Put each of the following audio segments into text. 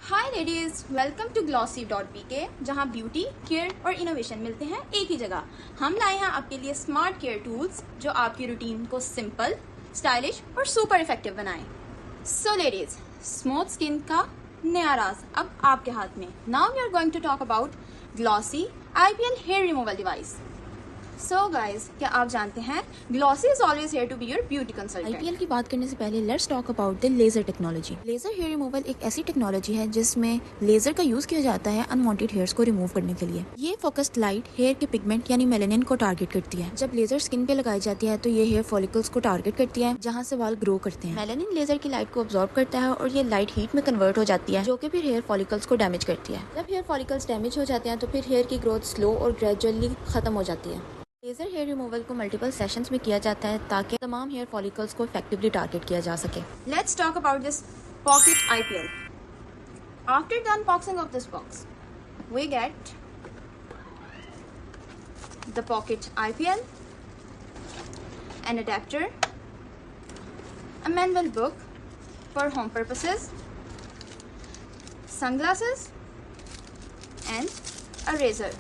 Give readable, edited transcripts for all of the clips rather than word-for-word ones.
Hi ladies, welcome to glossy.pk, जहां beauty, care और innovation मिलते हैं एक ही जगह। हम लाए हैं आपके लिए स्मार्ट केयर टूल्स जो आपकी रूटीन को सिंपल, स्टाइलिश और सुपर इफेक्टिव बनाएं। सो लेडीज, स्मूथ स्किन का नया राज अब आपके हाथ में। Now we are going to talk about Glossy IPL hair removal device. So guys, क्या आप जानते हैं Glossy is always here to be your beauty consultant. IPL की बात करने से पहले let's talk about the laser technology. Laser hair removal एक ऐसी टेक्नोलॉजी है जिसमें लेजर का यूज किया जाता है अनवांटेड हेयर्स को रिमूव करने के लिए। ये फोकस्ड लाइट हेयर के पिगमेंट यानी मेलानिन को टारगेट करती है। जब लेजर स्किन पे लगाई जाती है तो ये हेयर फॉलिकल्स को टारगेट करती है जहाँ से बाल ग्रो करते हैं। मेलानिन लेजर की लाइट को अब्सॉर्ब करता है और ये लाइट हीट में कन्वर्ट हो जाती है जो कि फिर हेयर फॉलिकल्स को डैमेज करती है। जब हेयर फॉलिकल्स डैमेज हो जाते हैं तो फिर हेयर की ग्रोथ स्लो और ग्रेजुअली खत्म हो जाती है। लेजर हेयर रिमूवल को मल्टीपल सेशंस में किया जाता है ताकि तमाम हेयर फॉलिकल्स को इफेक्टिवली टारगेट किया जा सके। Let's talk about this pocket IPL. After the unboxing of this box, we get the pocket IPL, an adapter, a manual book for home purposes, sunglasses, and a razor.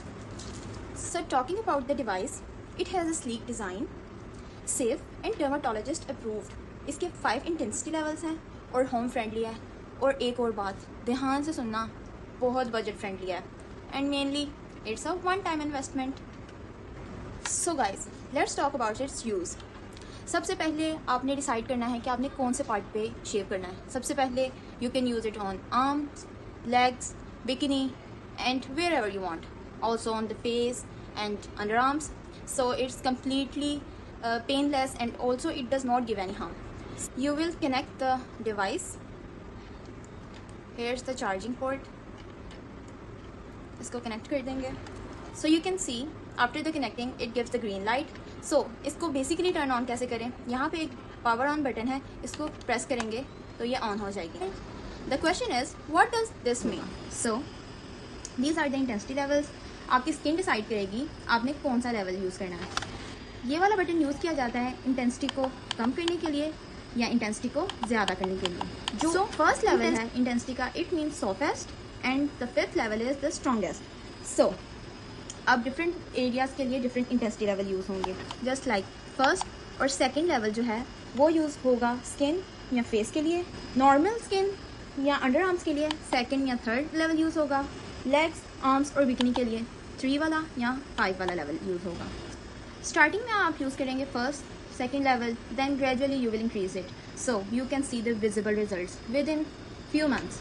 So talking about the device, it has a sleek design, safe and dermatologist approved. इसके 5 intensity levels हैं और home friendly है। और एक और बात ध्यान से सुनना, बहुत बजट फ्रेंडली है and mainly it's a one time investment. So guys, let's talk about it's use. सबसे पहले आपने डिसाइड करना है कि आपने कौन से पार्ट पे शेव करना है। सबसे पहले you can use it on arms, legs, bikini and wherever you want, also on the face and underarms, so it's completely painless and also it does not give any harm. You will connect the device. Here's the charging port. इसको connect कर देंगे. So you can see after the connecting it gives the green light. So इसको basically turn on कैसे करें? यहाँ पे एक power on button है, इसको press करेंगे तो ये on हो जाएगी. The question is, what does this mean? So these are the intensity levels. आपकी स्किन डिसाइड करेगी आपने कौन सा लेवल यूज़ करना है। ये वाला बटन यूज़ किया जाता है इंटेंसिटी को कम करने के लिए या इंटेंसिटी को ज़्यादा करने के लिए। जो फर्स्ट लेवल है इंटेंसिटी का, it means softest and the 5th level is the strongest. So अब डिफरेंट एरियाज़ के लिए डिफरेंट इंटेंसिटी लेवल यूज़ होंगे। जस्ट लाइक फर्स्ट और सेकेंड लेवल जो है वो यूज़ होगा स्किन या फेस के लिए, नॉर्मल स्किन या अंडर आर्म्स के लिए सेकेंड या थर्ड लेवल यूज़ होगा, लेग्स, आर्म्स और बिकिनी के लिए 3 वाला या 5 वाला लेवल यूज़ होगा। स्टार्टिंग में आप यूज़ करेंगे first, second level, then gradually you will increase it, so you can see the visible results within few months.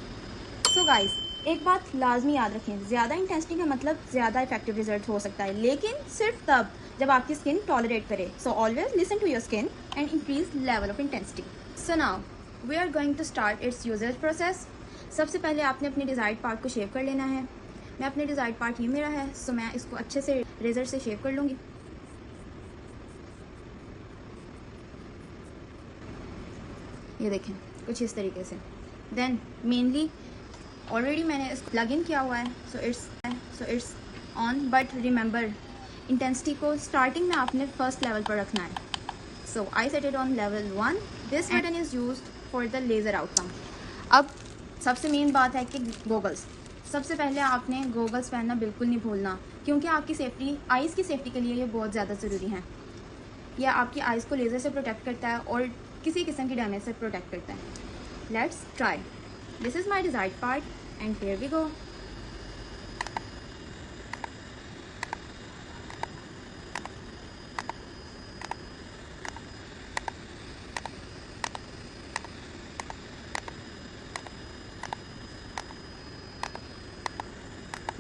So guys, एक बात लाजमी याद रखें, ज़्यादा इंटेंसिटी का मतलब ज़्यादा इफेक्टिव रिजल्ट हो सकता है, लेकिन सिर्फ तब जब आपकी स्किन टॉलरेट करे। So always listen to your skin and increase level of intensity. So now we are going to start its usages process. सबसे पहले आपने अपने डिज़ायर्ड पार्ट को शेव कर लेना है। मैं अपने डिज़ायर्ड पार्ट ये मेरा है, सो मैं इसको अच्छे से रेजर से शेव कर लूँगी। ये देखें कुछ इस तरीके से। देन मेनली ऑलरेडी मैंने इसको प्लग इन किया हुआ है, so it's on, but remember intensity को स्टार्टिंग में आपने फर्स्ट लेवल पर रखना है। So I set it on level 1। This button is used for the laser outcome. अब सबसे मेन बात है कि गोगल्स, सबसे पहले आपने गोगल्स पहनना बिल्कुल नहीं भूलना, क्योंकि आपकी सेफ्टी, आइज़ की सेफ्टी के लिए ये बहुत ज़्यादा ज़रूरी है। यह आपकी आइज़ को लेज़र से प्रोटेक्ट करता है और किसी किस्म की डैमेज से प्रोटेक्ट करता है। Let's try. This is my desired part and here we go.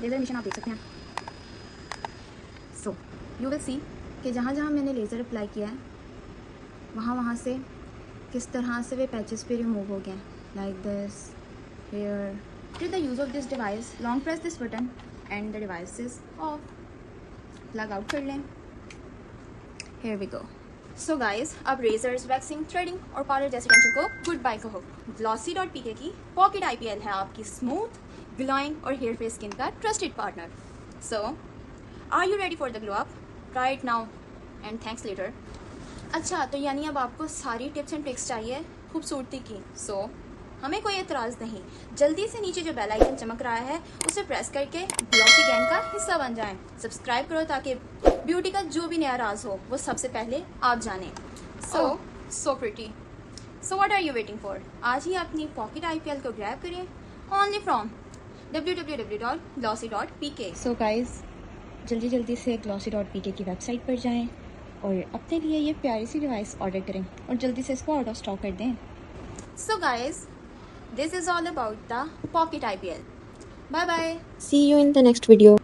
Laser mission आप देख सकते हैं। सो यू विल सी कि जहाँ जहाँ मैंने लेज़र अप्लाई किया है वहाँ से किस तरह से वे पैचेस पे रिमूव हो गए हैं, like this hair. After the use of this device, long press this button and the device is off. Plug out कर लें। Here we go. So guys, अब रेजर्स, वैक्सिंग, थ्रेडिंग और पार्लर जैसे tension को goodbye कहो। glossy.pk की pocket IPL है आपकी स्मूथ, ग्लोइंग और हेयर फेस स्किन का trusted partner. So are you ready for the glow up? Try it now and thanks later. अच्छा, तो यानी अब आपको सारी टिप्स एंड ट्रिक्स चाहिए खूबसूरती की। सो हमें कोई एतराज़ नहीं। जल्दी से नीचे जो बेल आइकन चमक रहा है उसे प्रेस करके ग्लॉसी गैंग का हिस्सा बन जाएं। सब्सक्राइब करो ताकि ब्यूटी का जो भी नया राज हो वो सबसे पहले आप जानें। So pretty. So what are you waiting for? आज ही अपनी पॉकेट IPL को ग्रैब करें only from www.glossy.pk। So guys, जल्दी से glossy.pk की वेबसाइट पर जाएं और अपने लिए ये प्यारी सी डिवाइस ऑर्डर करें और जल्दी से इसको आउट ऑफ स्टॉक कर दें। So guys, this is all about the Pocket IPL. Bye bye. See you in the next video.